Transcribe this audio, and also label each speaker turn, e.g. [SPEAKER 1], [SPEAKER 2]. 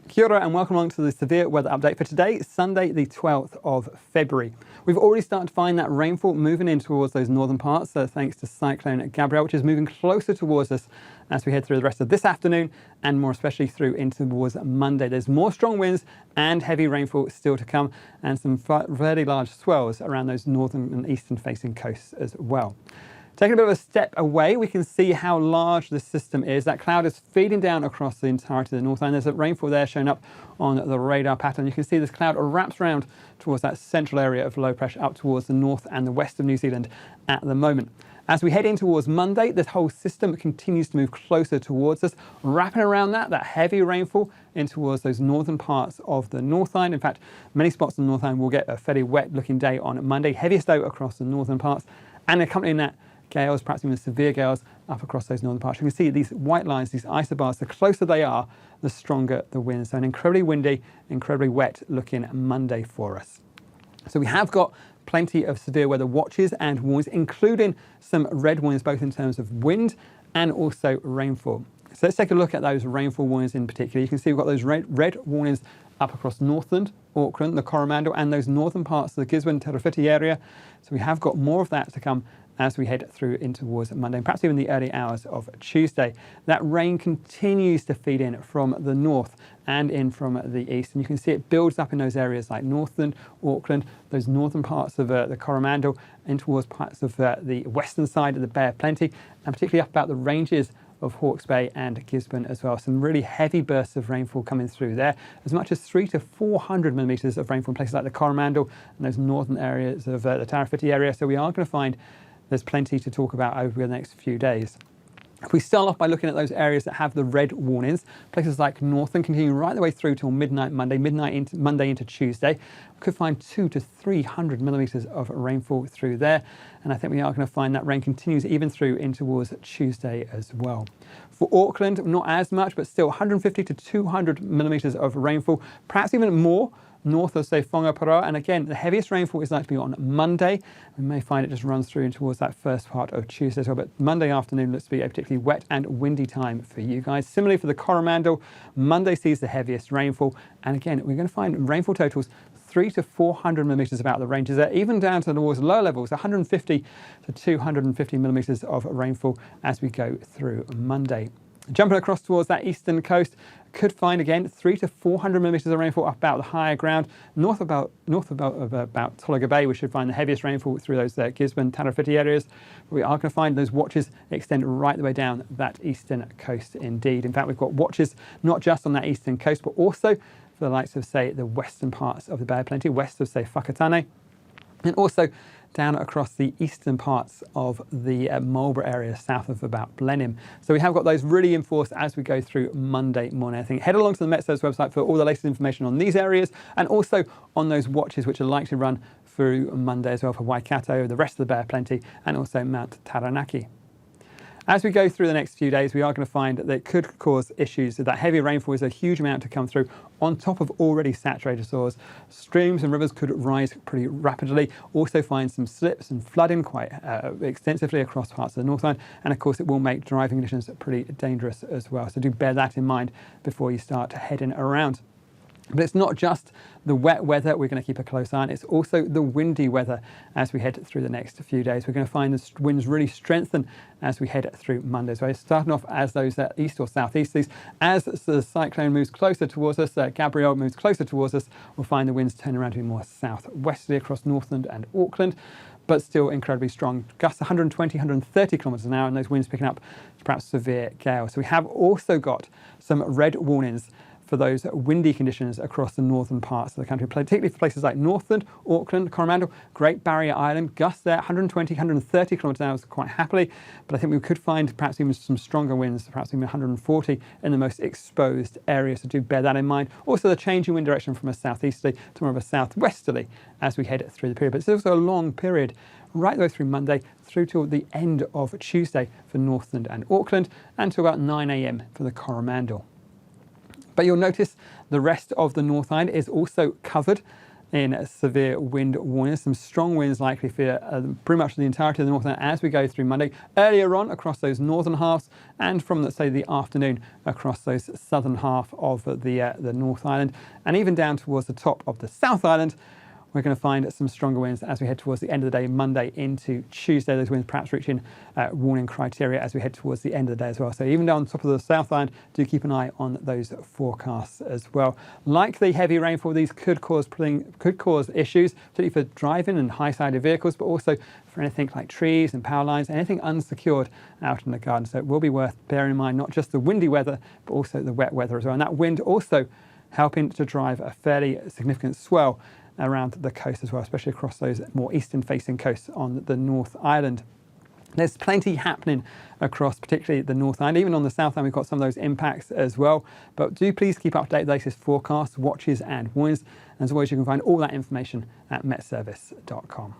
[SPEAKER 1] Kia ora and welcome along to the severe weather update for today, Sunday the 12th of February. We've already started to find that rainfall moving in towards those northern parts, thanks to Cyclone Gabrielle, which is moving closer towards us as we head through the rest of this afternoon and more especially through into towards Monday. There's more strong winds and heavy rainfall still to come and some very large swells around those northern and eastern facing coasts as well. Taking a bit of a step away, we can see how large this system is. That cloud is feeding down across the entirety of the north, and there's a rainfall there showing up on the radar pattern. You can see this cloud wraps around towards that central area of low pressure up towards the north and the west of New Zealand at the moment. As we head in towards Monday, this whole system continues to move closer towards us, wrapping around that heavy rainfall in towards those northern parts of the North Island. In fact, many spots on the North Island will get a fairly wet looking day on Monday, heaviest though across the northern parts, and accompanying that, gales, perhaps even severe gales up across those northern parts. You can see these white lines, these isobars, the closer they are, the stronger the wind. So an incredibly windy, incredibly wet looking Monday for us. So we have got plenty of severe weather watches and warnings, including some red warnings, both in terms of wind and also rainfall. So let's take a look at those rainfall warnings in particular. You can see we've got those red warnings up across Northland, Auckland, the Coromandel, and those northern parts of the Gisborne, Tairāwhiti area. So we have got more of that to come as we head through in towards Monday, and perhaps even the early hours of Tuesday. That rain continues to feed in from the north and in from the east, and you can see it builds up in those areas like Northland, Auckland, those northern parts of the Coromandel, in towards parts of the western side of the Bay of Plenty, and particularly up about the ranges of Hawke's Bay and Gisborne as well. Some really heavy bursts of rainfall coming through there, as much as 300 to 400 millimetres of rainfall in places like the Coromandel and those northern areas of the Tairāwhiti area. So we are going to find there's plenty to talk about over the next few days. If we start off by looking at those areas that have the red warnings, places like Northland continue right the way through till midnight Monday, Monday into Tuesday. We could find 200 to 300 millimetres of rainfall through there. And I think we are going to find that rain continues even through in towards Tuesday as well. For Auckland, not as much, but still 150 to 200 millimetres of rainfall, perhaps even more north of, say, Whangaparoa. And again, the heaviest rainfall is likely to be on Monday. We may find it just runs through in towards that first part of Tuesday as well. But Monday afternoon looks to be a particularly wet and windy time for you guys. Similarly for the Coromandel, Monday sees the heaviest rainfall. And again, we're going to find rainfall totals 300 to 400 millimetres about the ranges there, even down to towards lower levels, 150 to 250 millimetres of rainfall as we go through Monday. Jumping across towards that eastern coast, could find again 300 to 400 millimetres of rainfall up about the higher ground, north about Tolaga Bay. We should find the heaviest rainfall through those Gisborne, Tairāwhiti areas. We are going to find those watches extend right the way down that eastern coast indeed. In fact, we've got watches not just on that eastern coast, but also for the likes of, say, the western parts of the Bay of Plenty, west of, say, Whakatane, and also down across the eastern parts of the Marlborough area, south of about Blenheim. So we have got those really enforced as we go through Monday morning. I think head along to the Met Service website for all the latest information on these areas and also on those watches which are likely to run through Monday as well for Waikato, the rest of the Bay of Plenty, and also Mount Taranaki. As we go through the next few days, we are going to find that it could cause issues. That heavy rainfall is a huge amount to come through on top of already saturated soils. Streams and rivers could rise pretty rapidly. Also find some slips and flooding quite extensively across parts of the North Island. And of course, it will make driving conditions pretty dangerous as well. So do bear that in mind before you start heading around. But it's not just the wet weather we're going to keep a close eye on, it's also the windy weather as we head through the next few days. We're going to find the winds really strengthen as we head through Monday. So starting off as those east or southeasterlies. As the cyclone moves closer towards us, Gabrielle moves closer towards us, we'll find the winds turn around to be more southwesterly across Northland and Auckland, but still incredibly strong. Gusts 120, 130 kilometres an hour, and those winds picking up to perhaps severe gales. So we have also got some red warnings for those windy conditions across the northern parts of the country, particularly for places like Northland, Auckland, Coromandel, Great Barrier Island, gusts there 120, 130 kilometres an hour quite happily, but I think we could find perhaps even some stronger winds, perhaps even 140 in the most exposed areas, so do bear that in mind. Also the change in wind direction from a southeasterly to more of a southwesterly as we head through the period, but it's also a long period right the way through Monday through till the end of Tuesday for Northland and Auckland and to about 9 AM for the Coromandel. But you'll notice the rest of the North Island is also covered in severe wind warnings. Some strong winds likely for pretty much the entirety of the North Island as we go through Monday. Earlier on across those northern halves, and from, let's say, the afternoon across those southern half of the North Island, and even down towards the top of the South Island. We're going to find some stronger winds as we head towards the end of the day, Monday into Tuesday. Those winds perhaps reaching warning criteria as we head towards the end of the day as well. So even down top of the South Island, do keep an eye on those forecasts as well. Like the heavy rainfall, these could cause issues, particularly for driving and high-sided vehicles, but also for anything like trees and power lines, anything unsecured out in the garden. So it will be worth bearing in mind not just the windy weather, but also the wet weather as well. And that wind also helping to drive a fairly significant swell around the coast as well, especially across those more eastern facing coasts on the North Island. There's plenty happening across particularly the North Island. Even on the South Island, we've got some of those impacts as well. But do please keep up to date with the latest forecasts, watches and warnings. And as always, you can find all that information at metservice.com.